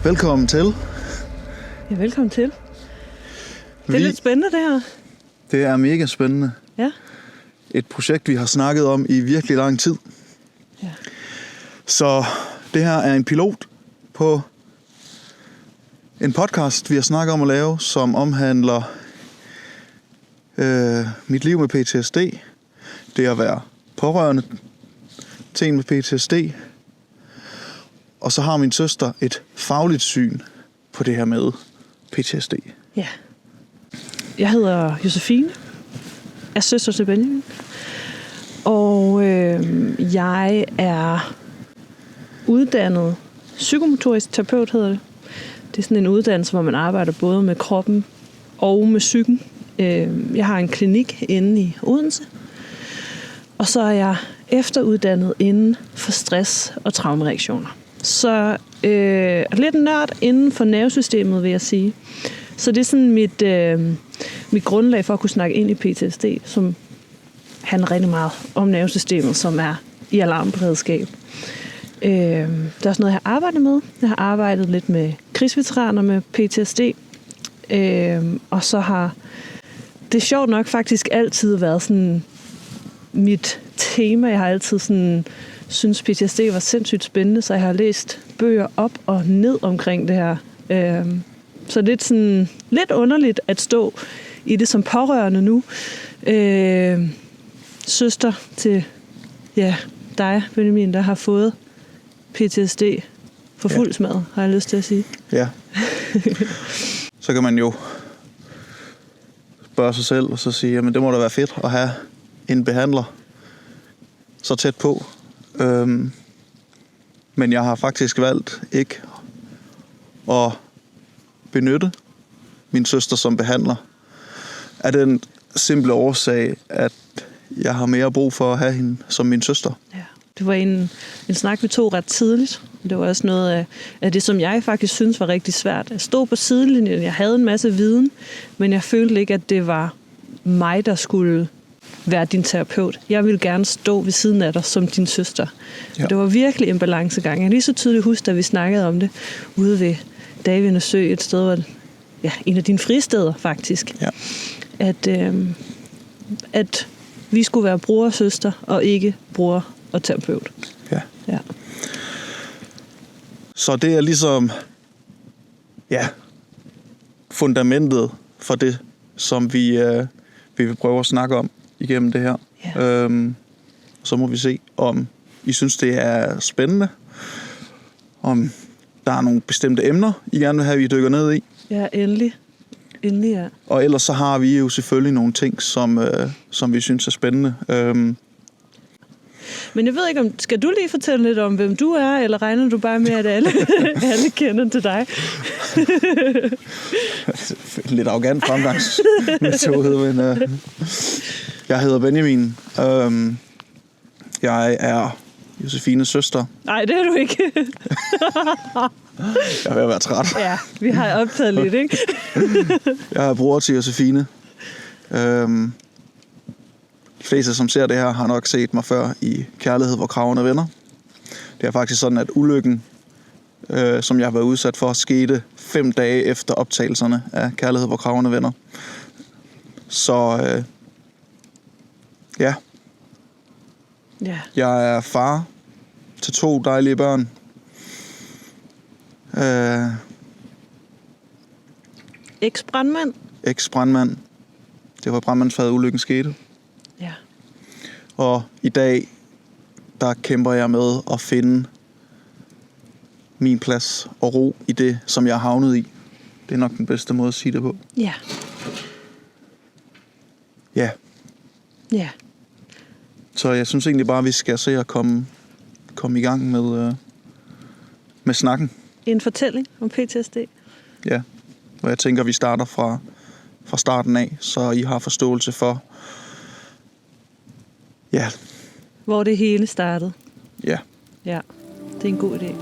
Velkommen til. Ja, velkommen til. Det er lidt spændende, det her. Det er mega spændende. Ja. Et projekt, vi har snakket om i virkelig lang tid. Ja. Så det her er en pilot på en podcast, vi har snakket om at lave, som omhandler mit liv med PTSD. Det at være pårørende til en med PTSD. Og så har min søster et fagligt syn på det her med PTSD. Ja. Jeg hedder Josefine. Jeg er søster til Benjamin. Og jeg er uddannet psykomotorisk terapeut, hedder det. Det er sådan en uddannelse, hvor man arbejder både med kroppen og med psyken. Jeg har en klinik inde i Odense. Og så er jeg efteruddannet inden for stress og traumereaktioner. Så lidt nørd inden for nervesystemet, vil jeg sige. Så det er sådan mit grundlag for at kunne snakke ind i PTSD, som handler rigtig meget om nervesystemet, som er i alarmberedskab. Det er også noget, jeg har arbejdet med. Jeg har arbejdet lidt med krigsveteraner med PTSD. Og så har det sjovt nok faktisk altid været sådan mit tema. Jeg har altid sådan synes PTSD var sindssygt spændende, så jeg har læst bøger op og ned omkring det her. Så det er sådan lidt underligt at stå i det som pårørende nu. Søster til dig, Benjamin, der har fået PTSD for fuld smad, har jeg lyst til at sige. Ja. Så kan man jo spørge sig selv og så sige, jamen det må da være fedt at have en behandler så tæt på. Men jeg har faktisk valgt ikke at benytte min søster som behandler af den simple årsag, at jeg har mere brug for at have hende som min søster. Ja, det var en snak, vi tog ret tidligt. Det var også noget af det, som jeg faktisk synes var rigtig svært. Jeg stod på sidelinjen, jeg havde en masse viden, men jeg følte ikke, at det var mig, der skulle være din terapeut. Jeg ville gerne stå ved siden af dig som din søster. Ja. Det var virkelig en balancegang. Jeg kan lige så tydeligt huske, da vi snakkede om det ude ved Davinde Sø, et sted, hvor en af dine fristeder faktisk. Ja. At vi skulle være bror og søster, og ikke bror og terapeut. Ja. Så det er ligesom fundamentet for det, som vi vil prøve at snakke om igennem det her. Ja. Så må vi se, om I synes, det er spændende. Om der er nogle bestemte emner, I gerne vil have, vi dykker ned i. Ja, endelig. Endelig, ja. Og ellers så har vi jo selvfølgelig nogle ting, som vi synes er spændende. Men jeg ved ikke, skal du lige fortælle lidt om, hvem du er, eller regner du bare med, at alle kender til dig? Lidt arrogant fremgangsmetode, men jeg hedder Benjamin. Jeg er Josefines søster. Nej, det er du ikke. Jeg er ved at være træt. Ja, vi har optaget lidt, ikke? Jeg er bror til Josefine. De fleste, som ser det her, har nok set mig før i Kærlighed, hvor kragerne vender. Det er faktisk sådan, at ulykken, som jeg har været udsat for, skete 5 dage efter optagelserne af Kærlighed, hvor kragerne vender. Så ja. Jeg er far til 2 dejlige børn. Eks-brandmand. Eks-brandmand. Det var brandmandsfaget, ulykken skete. Ja. Og i dag, der kæmper jeg med at finde min plads og ro i det, som jeg er havnet i. Det er nok den bedste måde at sige det på. Ja. Ja. Ja. Så jeg synes egentlig bare, at vi skal se at komme i gang med snakken. En fortælling om PTSD. Ja, og jeg tænker, at vi starter fra starten af, så I har forståelse for, hvor det hele startede. Ja. Ja, det er en god idé.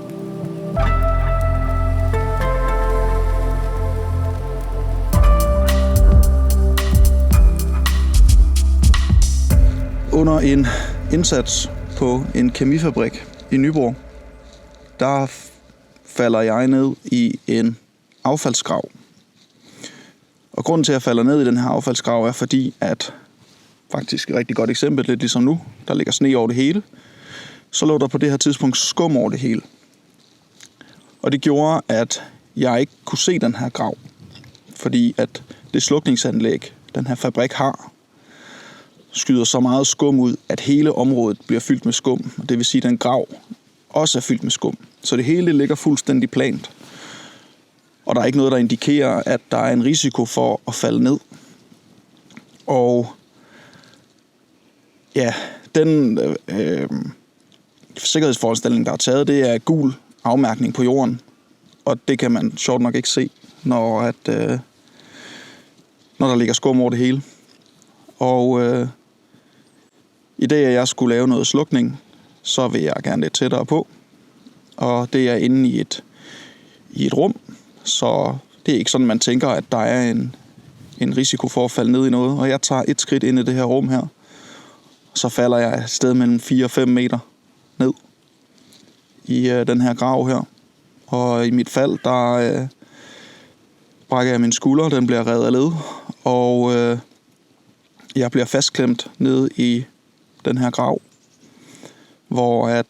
Under en indsats på en kemifabrik i Nyborg, der falder jeg ned i en affaldsgrav. Og grunden til, at jeg falder ned i den her affaldsgrav, er fordi, at faktisk et rigtig godt eksempel, lidt ligesom nu, der ligger sne over det hele, så lå der på det her tidspunkt skum over det hele. Og det gjorde, at jeg ikke kunne se den her grav, fordi at det slukningsanlæg, den her fabrik har, skyder så meget skum ud, at hele området bliver fyldt med skum. Og det vil sige, at den grav også er fyldt med skum. Så det hele ligger fuldstændig plant. Og der er ikke noget, der indikerer, at der er en risiko for at falde ned. Og ja, den sikkerhedsforanstaltning, der er taget, det er gul afmærkning på jorden. Og det kan man sjovt nok ikke se, når der ligger skum over det hele. Og i dag, at jeg skulle lave noget slukning, så vil jeg gerne lidt tættere på. Og det er inde i et rum, så det er ikke sådan, man tænker, at der er en risiko for at falde ned i noget. Og jeg tager et skridt ind i det her rum her, så falder jeg et sted mellem 4 og 5 meter ned i den her grav her. Og i mit fald, der brækker jeg min skulder, den bliver revet af led, og jeg bliver fastklemt nede i den her grav, hvor at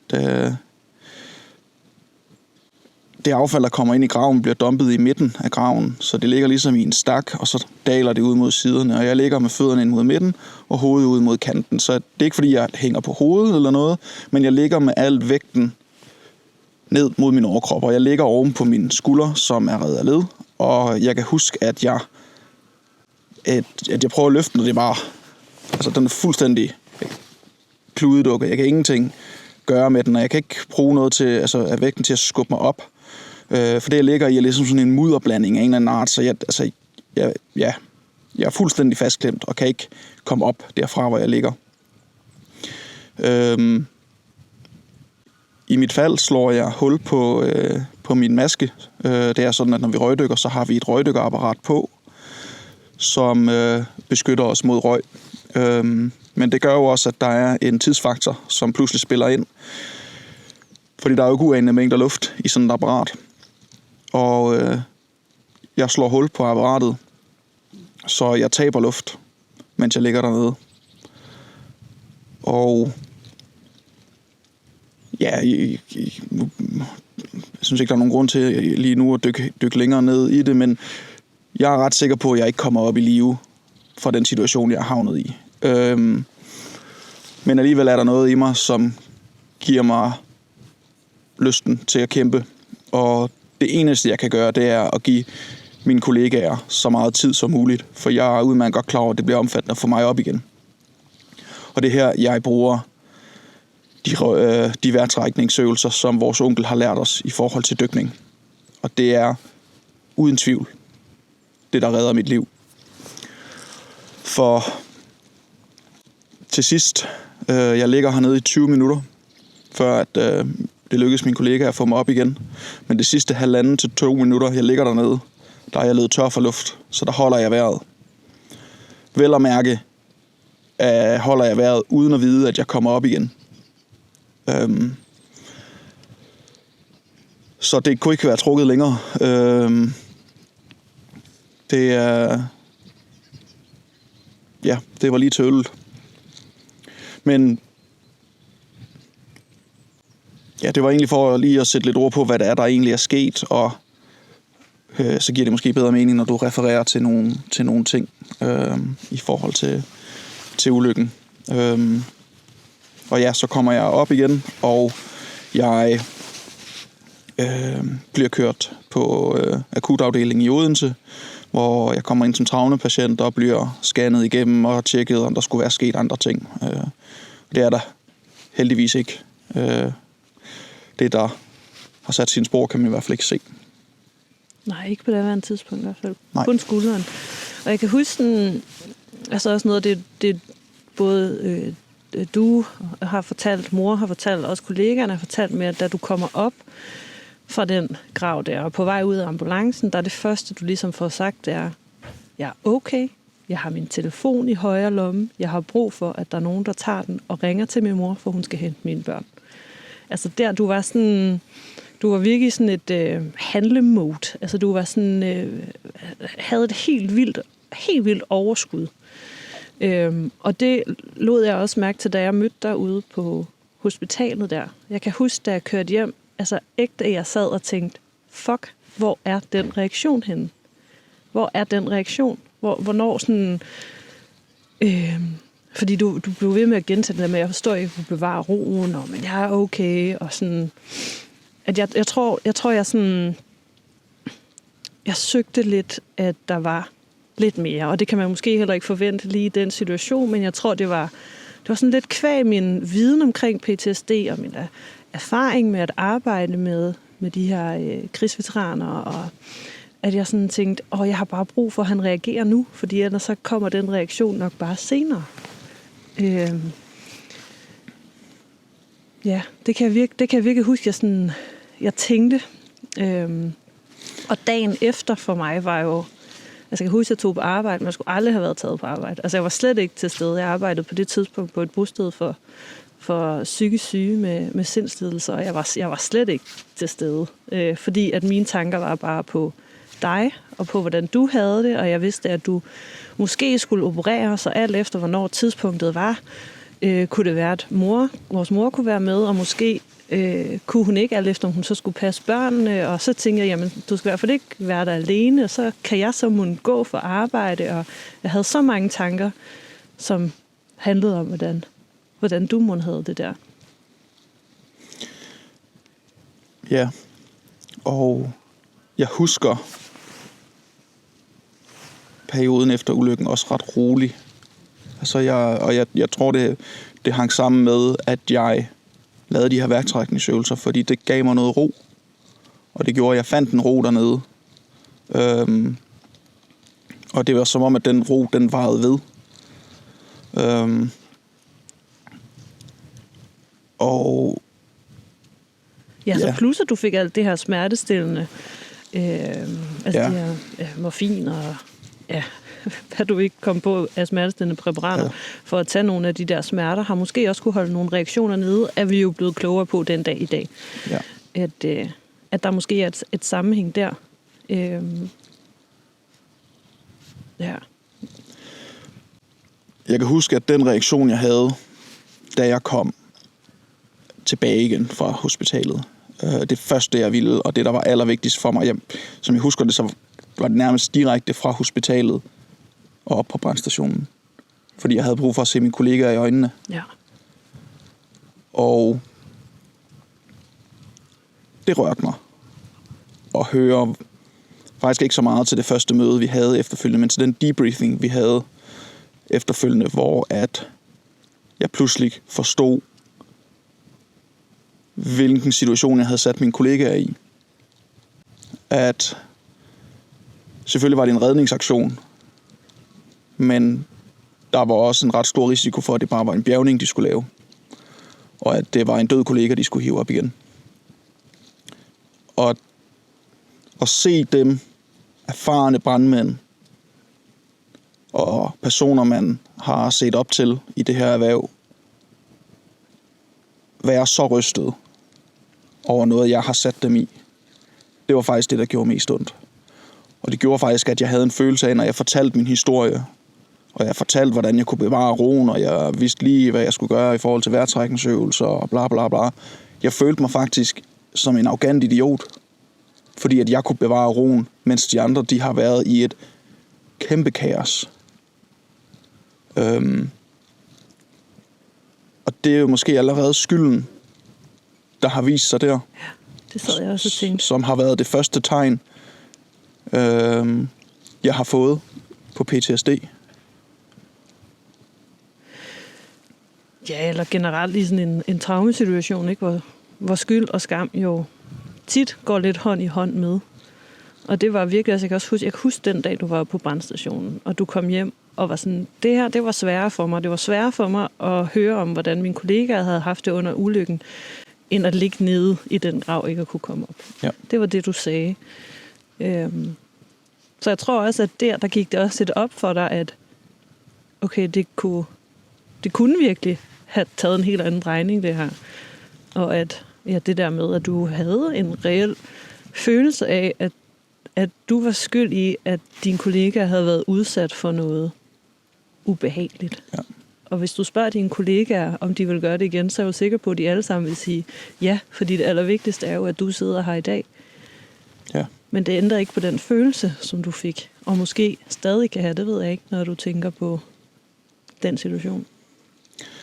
det affald, der kommer ind i graven, bliver dumpet i midten af graven, så det ligger ligesom i en stak, og så daler det ud mod siderne, og jeg ligger med fødderne ind mod midten, og hovedet ud mod kanten. Så det er ikke fordi, jeg hænger på hovedet eller noget, men jeg ligger med al vægten ned mod min overkrop, og jeg ligger oven på mine skulder, som er revet af led, og jeg kan huske, at jeg prøver at løfte den, og det er bare, altså den er fuldstændig kludedukket. Jeg kan ingenting gøre med den, og jeg kan ikke bruge noget til, altså af vægten til at skubbe mig op, for det jeg ligger i er ligesom sådan en mudderblanding af en eller anden art, så jeg er fuldstændig fastklemt og kan ikke komme op derfra, hvor jeg ligger. I mit fald slår jeg hul på min maske. Det er sådan, at når vi røgdykker, så har vi et røgdykkerapparat på, som beskytter os mod røg. Men det gør jo også, at der er en tidsfaktor, som pludselig spiller ind. Fordi der er jo ikke uanede mængder luft i sådan et apparat. Og jeg slår hul på apparatet, så jeg taber luft, mens jeg ligger dernede. Og ja, jeg synes ikke, der er nogen grund til lige nu at dykke længere ned i det, men jeg er ret sikker på, at jeg ikke kommer op i live fra den situation, jeg er havnet i. Men alligevel er der noget i mig, som giver mig lysten til at kæmpe. Og det eneste, jeg kan gøre, det er at give mine kollegaer så meget tid som muligt. For jeg er udmærket godt klar over, at det bliver omfattende for mig op igen. Og det her, jeg bruger de vejrtrækningsøvelser, som vores onkel har lært os i forhold til dykning. Og det er uden tvivl det, der redder mit liv. For til sidst, jeg ligger hernede i 20 minutter, før at det lykkedes min kollega at få mig op igen. Men det sidste 1,5 til 2 minutter, jeg ligger dernede, der er jeg løbet tør for luft, så der holder jeg vejret. Vel at mærke, holder jeg vejret uden at vide, at jeg kommer op igen. Så det kunne ikke være trukket længere. Det var lige tøvlet. Men ja, det var egentlig for lige at sætte lidt ord på, hvad det er, der egentlig er sket, og så giver det måske bedre mening, når du refererer til nogle ting i forhold til ulykken. Og ja, så kommer jeg op igen, og jeg bliver kørt på akutafdelingen i Odense, hvor jeg kommer ind som traumepatient og bliver scannet igennem og tjekket, om der skulle være sket andre ting. Det er der heldigvis ikke. Det, der har sat sin spor, kan man i hvert fald ikke se. Nej, ikke på det her tidspunkt i hvert fald. Nej. Kun skulderen. Og jeg kan huske sådan, altså også noget af det både du har fortalt, mor har fortalt, også kollegaerne har fortalt med, at da du kommer op fra den grav der, og på vej ud af ambulancen, der er det første, du ligesom får sagt, det er, jeg er okay, jeg har min telefon i højre lomme, jeg har brug for, at der er nogen, der tager den og ringer til min mor, for hun skal hente mine børn. Altså der, du Du var virkelig sådan et handlemode. Altså du var sådan, havde et helt vildt overskud. Og det lod jeg også mærke til, da jeg mødte dig ude på hospitalet der. Jeg kan huske, da jeg kørte hjem, altså ægte, jeg sad og tænkte, fuck, hvor er den reaktion henne? Hvor er den reaktion? Hvornår sådan... fordi du blev ved med at gentage det der med, at jeg forstår ikke, at du bevarer roen, men jeg er okay, og sådan... At jeg tror, jeg sådan... Jeg søgte lidt, at der var lidt mere, og det kan man måske heller ikke forvente lige i den situation, men jeg tror, det var sådan lidt kvæg min viden omkring PTSD, og min erfaring med at arbejde med de her krigsveteraner, og at jeg sådan tænkte, jeg har bare brug for, at han reagerer nu, fordi ellers så kommer den reaktion nok bare senere. Ja, det kan jeg virkelig huske, jeg tænkte. Og dagen efter for mig var jo, altså jeg kan huske, at jeg tog på arbejde, men jeg skulle aldrig have været taget på arbejde. Altså jeg var slet ikke til stede. Jeg arbejdede på det tidspunkt på et bosted for psykisk syge med sindslidelser, og jeg var slet ikke til stede. Fordi at mine tanker var bare på dig, og på hvordan du havde det, og jeg vidste, at du måske skulle operere, så alt efter hvornår tidspunktet var, kunne det være, at vores mor kunne være med, og måske kunne hun ikke, alt efter om hun så skulle passe børnene, og så tænkte jeg, jamen, du skal i hvert fald ikke være der alene, og så kan jeg så må gå for arbejde, og jeg havde så mange tanker, som handlede om, hvordan du må havde det der. Ja, og jeg husker perioden efter ulykken også ret rolig. Altså jeg tror, det hang sammen med, at jeg lavede de her værktrækningsøvelser, fordi det gav mig noget ro. Og det gjorde, at jeg fandt en ro dernede. Og det var som om, at den ro, den varede ved. Så plus at du fik alt det her smertestillende, de her morfin og hvad du ikke kom på af smertestillende præparater, for at tage nogle af de der smerter, har måske også kunne holde nogle reaktioner nede, er vi jo blevet klogere på den dag i dag. Ja. At der måske er et sammenhæng der. Jeg kan huske, at den reaktion, jeg havde, da jeg kom tilbage igen fra hospitalet, det første, jeg ville, og det, der var allervigtigst for mig, som jeg husker det, så var det nærmest direkte fra hospitalet og op på brandstationen. Fordi jeg havde brug for at se mine kollegaer i øjnene. Ja. Og det rørte mig at høre, faktisk ikke så meget til det første møde, vi havde efterfølgende, men til den debriefing, vi havde efterfølgende, hvor at jeg pludselig forstod, hvilken situation jeg havde sat mine kollegaer i. At selvfølgelig var det en redningsaktion, men der var også en ret stor risiko for, at det bare var en bjærgning, de skulle lave. Og at det var en død kollega, de skulle hive op igen. Og at se dem, erfarne brandmænd og personer, man har set op til i det her erhverv, være så rystet over noget, jeg har sat dem i. Det var faktisk det, der gjorde mest ondt. Og det gjorde faktisk, at jeg havde en følelse af, når jeg fortalte min historie, og jeg fortalte, hvordan jeg kunne bevare roen, og jeg vidste lige, hvad jeg skulle gøre i forhold til vejrtrækningsøvelser og bla bla bla. Jeg følte mig faktisk som en arrogant idiot, fordi at jeg kunne bevare roen, mens de andre, de har været i et kæmpe kaos. Og det er jo måske allerede skylden, der har vist sig der. Ja, det sad jeg også og tænkte. Som har været det første tegn, jeg har fået på PTSD. Ja, eller generelt i sådan en traumesituation, ikke? Hvor skyld og skam jo tit går lidt hånd i hånd med. Og det var virkelig, altså jeg kan huske den dag, du var på brandstationen, og du kom hjem og var sådan, det her, det var sværere for mig. Det var sværere for mig at høre om, hvordan mine kollegaer havde haft det under ulykken, end at ligge nede i den grav, ikke at kunne komme op. Ja. Det var det, du sagde. Så jeg tror også, at der gik det også lidt op for dig, at okay, det kunne virkelig have taget en helt anden drejning, det her. Og at det der med, at du havde en reel følelse af, at du var skyld i, at din kollega havde været udsat for noget ubehageligt. Ja. Og hvis du spørger dine kollegaer, om de vil gøre det igen, så er jeg jo sikker på, at de alle sammen vil sige ja, fordi det allervigtigste er jo, at du sidder her i dag. Ja. Men det ændrer ikke på den følelse, som du fik, og måske stadig kan have, det ved jeg ikke, når du tænker på den situation.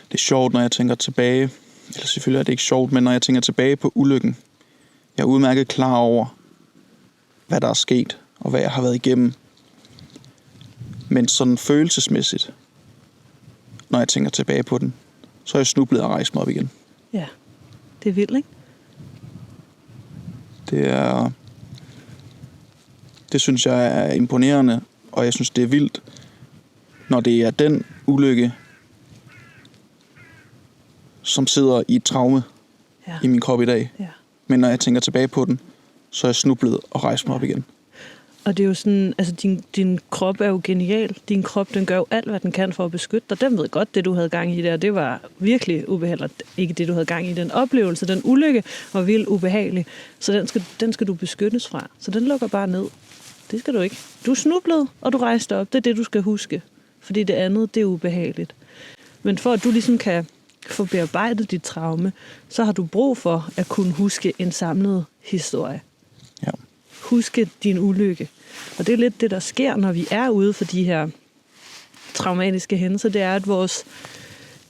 Det er sjovt, når jeg tænker tilbage, eller selvfølgelig er det ikke sjovt, men når jeg tænker tilbage på ulykken, jeg er udmærket klar over, hvad der er sket, og hvad jeg har været igennem. Men sådan følelsesmæssigt, når jeg tænker tilbage på den, så er jeg snublet og rejst mig op igen. Ja, det er vildt, ikke? Det synes jeg er imponerende, og jeg synes, det er vildt, når det er den ulykke, som sidder i et traume i min krop i dag. Ja. Men når jeg tænker tilbage på den, så er jeg snublet og rejst mig op igen. Og det er jo sådan, altså din krop er jo genial. Din krop, den gør jo alt, hvad den kan for at beskytte dig. Den ved godt, det du havde gang i der, det var virkelig ubehageligt. Ikke det, du havde gang i. Den oplevelse, den ulykke var vildt ubehagelig. Så den skal du beskyttes fra. Så den lukker bare ned. Det skal du ikke. Du er snublet, og du rejste op. Det er det, du skal huske. Fordi det andet, det er ubehageligt. Men for at du ligesom kan få bearbejdet dit traume, så har du brug for at kunne huske en samlet historie. Ja. Huske din ulykke. Og det er lidt det, der sker, når vi er ude for de her traumatiske hændelser. Det er, at vores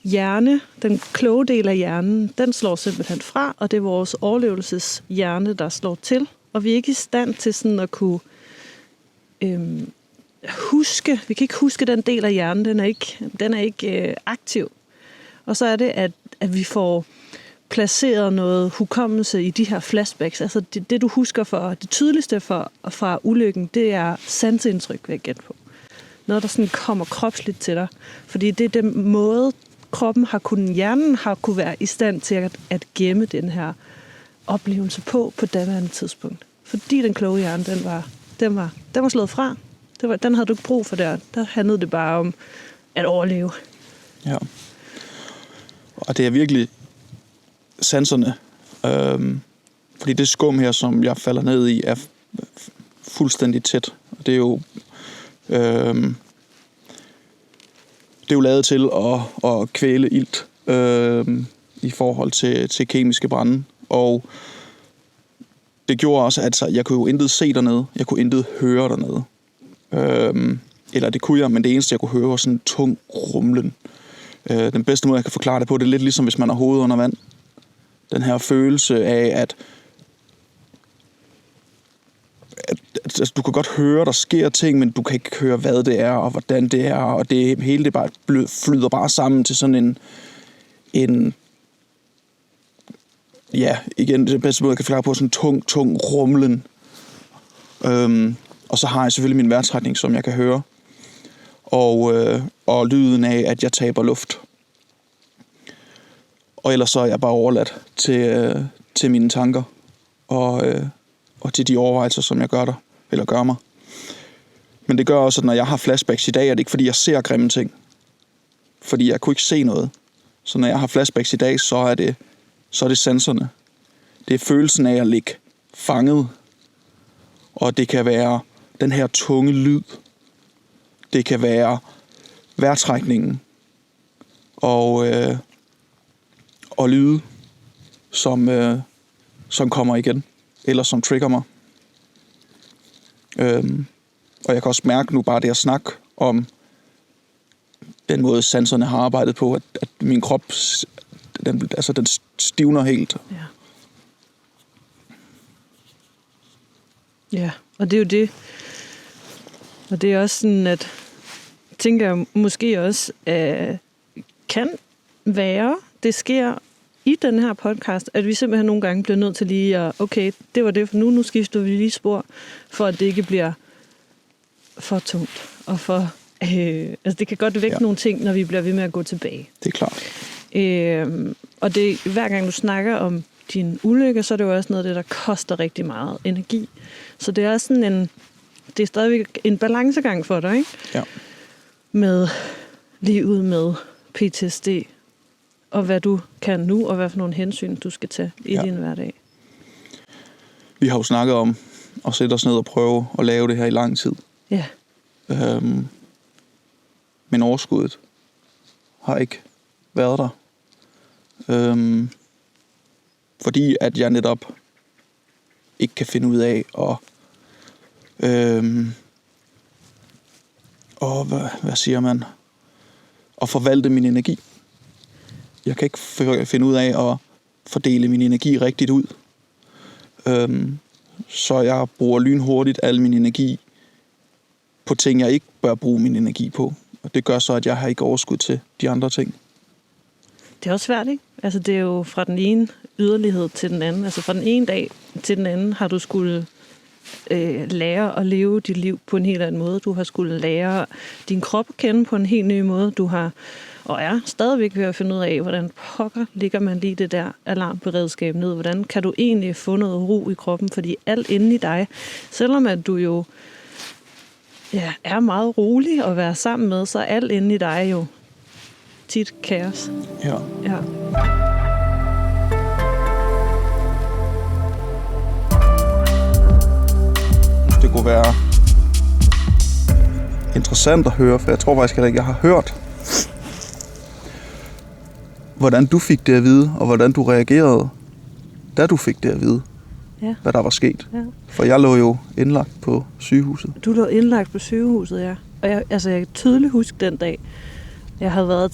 hjerne, den kloge del af hjernen, den slår simpelthen fra, og det er vores overlevelseshjerne, der slår til. Og vi er ikke i stand til sådan at kunne huske. Vi kan ikke huske den del af hjernen. Den er ikke aktiv. Og så er det, at vi får placeret noget hukommelse i de her flashbacks. Altså det du husker det tydeligste fra ulykken, det er sanseindtryk, vil jeg gætte på. Noget, der sådan kommer kropsligt til dig. Fordi det er den måde, hjernen har kunne være i stand til at gemme den her oplevelse på daværende tidspunkt. Fordi den kloge hjerne, den var slået fra. Den havde du ikke brug for der. Der handlede det bare om at overleve. Ja. Og det er virkelig sanserne. Fordi det skum her, som jeg falder ned i, er fuldstændig tæt. Det er jo lavet til at kvæle ilt i forhold til kemiske brande. Og det gjorde også, at jeg kunne jo intet se dernede. Jeg kunne intet høre dernede. Eller det kunne jeg, men det eneste, jeg kunne høre, var sådan en tung rumlen. Den bedste måde, jeg kan forklare det på, det er lidt ligesom, hvis man har hovedet under vand. Den her følelse af, at du kan godt høre, der sker ting, men du kan ikke høre, hvad det er, og hvordan det er, og det hele det bare flyder bare sammen til sådan en ja, igen, det bedste måde, jeg kan forklare på, sådan en tung rumlen. Og så har jeg selvfølgelig min vejrtrækning, som jeg kan høre, og lyden af, at jeg taber luft. Og ellers så er jeg bare overladt til mine tanker og til de overvejelser, som jeg gør mig. Men det gør også, at når jeg har flashbacks i dag, er det ikke fordi, jeg ser grimme ting. Fordi jeg kunne ikke se noget. Så når jeg har flashbacks i dag, så er det sanserne. Det er følelsen af at ligge fanget. Og det kan være den her tunge lyd. Det kan være vejrtrækningen. Og lyde, som kommer igen, eller som trigger mig. Og jeg kan også mærke nu bare det at snakke om den måde, sanserne har arbejdet på, at min krop, den stivner helt. Ja. Ja, og det er jo det. Og det er også sådan, at tænker jeg måske også, kan være, det sker i den her podcast, at vi simpelthen nogle gange bliver nødt til lige at, okay, det var det for nu skifter vi lige spor, for at det ikke bliver for tungt. Og for, altså det kan godt vække nogle ting, når vi bliver ved med at gå tilbage. Det er klart. Og det, hver gang du snakker om din ulykke, så er det jo også noget af det, der koster rigtig meget energi. Så det er sådan det er stadigvæk en balancegang for dig, ikke? Ja. Med livet med PTSD og hvad du kan nu, og hvad for nogle hensyn, du skal tage i din hverdag. Vi har jo snakket om at sætte os ned og prøve at lave det her i lang tid. Ja. Men overskuddet har ikke været der. Fordi at jeg netop ikke kan finde ud af hvad siger man? At forvalte min energi. Jeg kan ikke finde ud af at fordele min energi rigtigt ud. Så jeg bruger lynhurtigt al min energi på ting, jeg ikke bør bruge min energi på. Og det gør så, at jeg har ikke overskud til de andre ting. Det er også svært, ikke? Altså, det er jo fra den ene yderlighed til den anden. Altså, fra den ene dag til den anden har du skulle lære at leve dit liv på en helt anden måde. Du har skulle lære din krop at kende på en helt ny måde. Du har og er stadigvæk ved at finde ud af, hvordan pokker ligger man lige det der alarmberedskab ned. Hvordan kan du egentlig få noget ro i kroppen? Fordi alt inde i dig, selvom at du jo er meget rolig at være sammen med, så er alt inde i dig jo tit kaos. Ja. Det kunne være interessant at høre, for jeg tror faktisk heller ikke, jeg har hørt, hvordan du fik det at vide, og hvordan du reagerede, da du fik det at vide, hvad der var sket. Ja. For jeg lå jo indlagt på sygehuset. Du lå indlagt på sygehuset, ja. Og jeg kan tydeligt huske den dag. Jeg havde været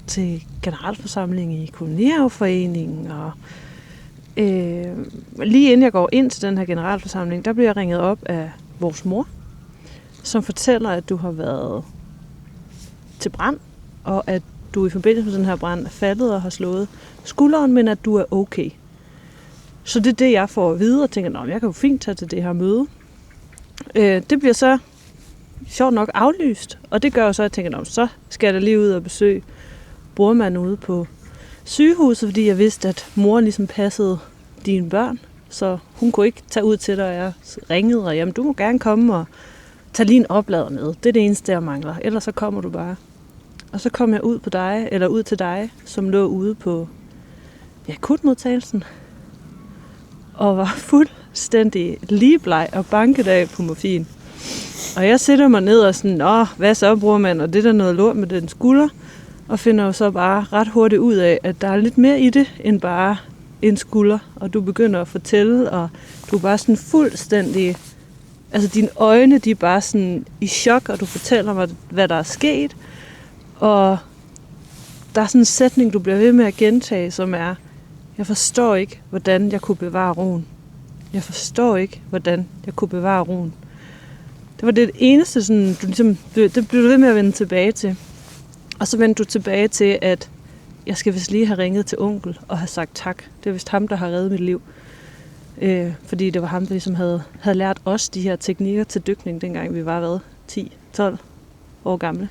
til generalforsamling i kolonihaveforeningen, og lige inden jeg går ind til den her generalforsamling, der bliver jeg ringet op af vores mor, som fortæller, at du har været til brand, og at du i forbindelse med den her brand er faldet og har slået skulderen, men at du er okay. Så det er det, jeg får at vide, og tænker, jeg kan jo fint tage til det her møde. Det bliver så sjovt nok aflyst, og det gør jo så, at jeg tænker, så skal jeg da lige ud og besøge brormand ude på sygehuset, fordi jeg vidste, at mor ligesom passede dine børn, så hun kunne ikke tage ud til dig, og jeg ringede, og jamen, du må gerne komme og tage lige en oplader med. Det er det eneste, jeg mangler. Ellers så kommer du bare. Og så kom jeg ud til dig, som lå ude på akutmodtagelsen, og var fuldstændig ligebleg og banket af på morfin. Og jeg sætter mig ned og sådan, hvad så, brormand, og det der noget lort med den skulder, og finder jo så bare ret hurtigt ud af, at der er lidt mere i det, end bare en skulder. Og du begynder at fortælle, og du er bare sådan fuldstændig, altså dine øjne, de er bare sådan i chok, og du fortæller mig, hvad der er sket. Og der er sådan en sætning, du bliver ved med at gentage, som er, jeg forstår ikke, hvordan jeg kunne bevare roen. Jeg forstår ikke, hvordan jeg kunne bevare roen. Det var det eneste, sådan, du ligesom, det blev du ved med at vende tilbage til. Og så vendte du tilbage til, at jeg skal vist lige have ringet til onkel og have sagt tak. Det er vist ham, der har reddet mit liv. Fordi det var ham, der ligesom havde lært os de her teknikker til dykning, dengang vi var 10-12 år gamle.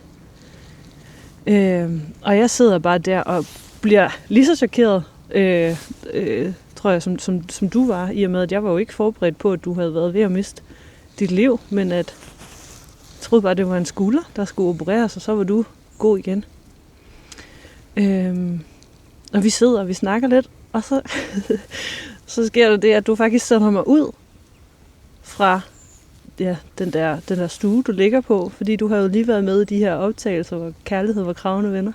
Og jeg sidder bare der og bliver lige så chokeret, tror jeg, som du var, i og med, at jeg var jo ikke forberedt på, at du havde været ved at miste dit liv, men at jeg troede bare, at det var en skulder, der skulle opereres, og så var du god igen. Og vi sidder, og vi snakker lidt, og så sker der det, at du faktisk sender mig ud fra den der stue, du ligger på, fordi du har jo lige været med i de her optagelser, hvor kærlighed var kravende venner.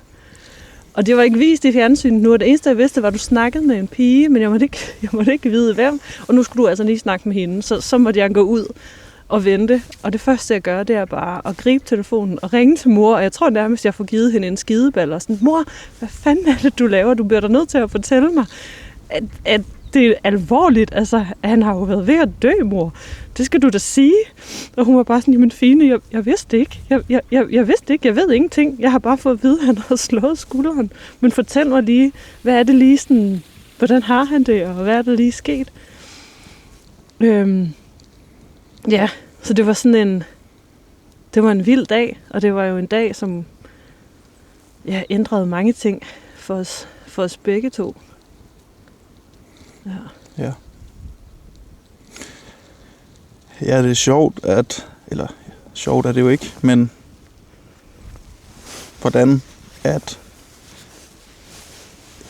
Og det var ikke vist i fjernsynet nu, og det eneste, jeg vidste, var, at du snakkede med en pige, men jeg måtte ikke vide, hvem. Og nu skulle du altså lige snakke med hende, så måtte jeg gå ud og vente. Og det første, jeg gør, det er bare at gribe telefonen og ringe til mor, og jeg tror nærmest, jeg får givet hende en skideball, og sådan, mor, hvad fanden er det, du laver? Du bliver da nødt til at fortælle mig, at det er alvorligt. Altså, han har jo været ved at dø, mor. Det skal du da sige. Og hun var bare sådan, jamen Fine, jeg vidste ikke. Jeg vidste ikke, jeg ved ingenting. Jeg har bare fået at vide, at han har slået skulderen. Men fortæl mig lige, hvad er det lige sådan, hvordan har han det, og hvad er der lige sket? Så det var sådan det var en vild dag, og det var jo en dag, som ændrede mange ting for os begge to. Ja. Ja, det er sjovt, eller sjovt er det jo ikke, men hvordan at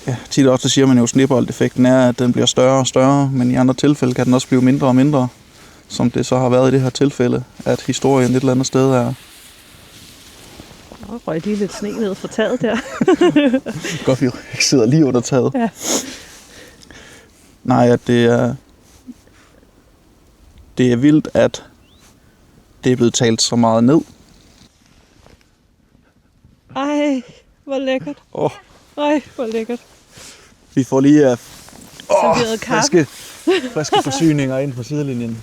ja, tit også siger man jo, sneboldeffekten er, at den bliver større og større, men i andre tilfælde kan den også blive mindre og mindre, som det så har været i det her tilfælde, at historien et eller andet sted er... Nå, røg lige lidt sne ned fra taget der. Godt, vi ikke sidder lige under taget. Ja. Nej, at det er vildt, at det er blevet talt så meget ned. Ej, hvor lækkert. Ej, hvor lækkert. Vi får lige Serveret kaffe. friske forsyninger ind på sidelinjen.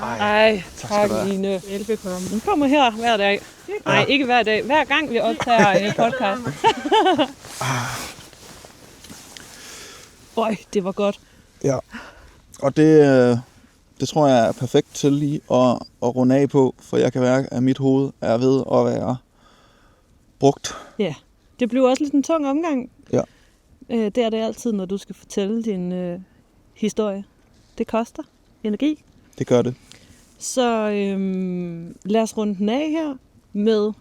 Ej, tak Line. Velbekomme. Den kommer her hver dag. Nej, ikke hver dag. Hver gang vi optager podcast. Øj, det var godt. Ja, og det tror jeg er perfekt til lige at runde af på, for jeg kan mærke, at mit hoved er ved at være brugt. Ja, det blev også lidt en tung omgang. Ja. Det er det altid, når du skal fortælle din historie. Det koster energi. Det gør det. Så lad os runde den af her med,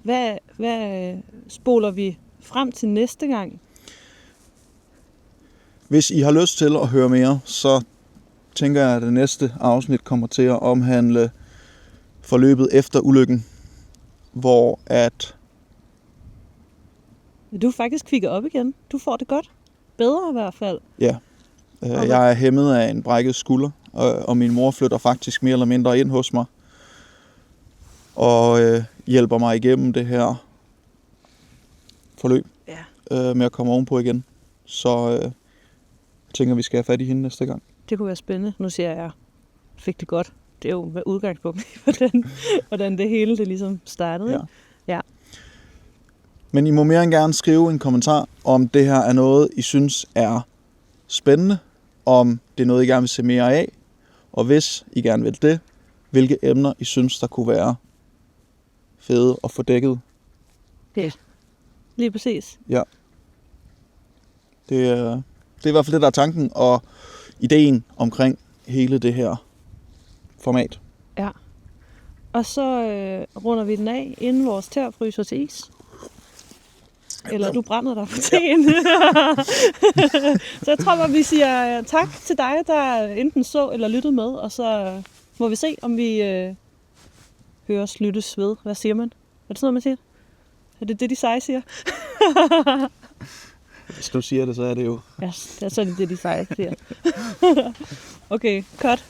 hvad spoler vi frem til næste gang? Hvis I har lyst til at høre mere, så tænker jeg, at det næste afsnit kommer til at omhandle forløbet efter ulykken, hvor at... Du er faktisk kvikket op igen. Du får det godt. Bedre i hvert fald. Ja. Jeg er hæmmet af en brækket skulder, og min mor flytter faktisk mere eller mindre ind hos mig og hjælper mig igennem det her forløb med at komme ovenpå igen. Så jeg tænker, vi skal have fat i hende næste gang. Det kunne være spændende. Nu siger jeg fik det godt. Det er jo med udgangspunkt i, hvordan det hele det ligesom startede. Ja. Ja. Men I må mere end gerne skrive en kommentar, om det her er noget, I synes er spændende, om det er noget, I gerne vil se mere af, og hvis I gerne vil det, hvilke emner I synes, der kunne være fede at få dækket. Ja, lige præcis. Ja. Det er i hvert fald det, der er tanken og ideen omkring hele det her format. Ja. Og så runder vi den af, inden vores tær fryser til is. Eller du brænder dig på teen. Så jeg tror bare, vi siger tak til dig, der enten så eller lyttede med. Og så må vi se, om vi høres, lyttes ved. Hvad siger man? Er det sådan noget, man siger? Er det det, de seje siger? Hvis du siger det, så er det jo... Ja, så er det de seje siger. Okay, cut.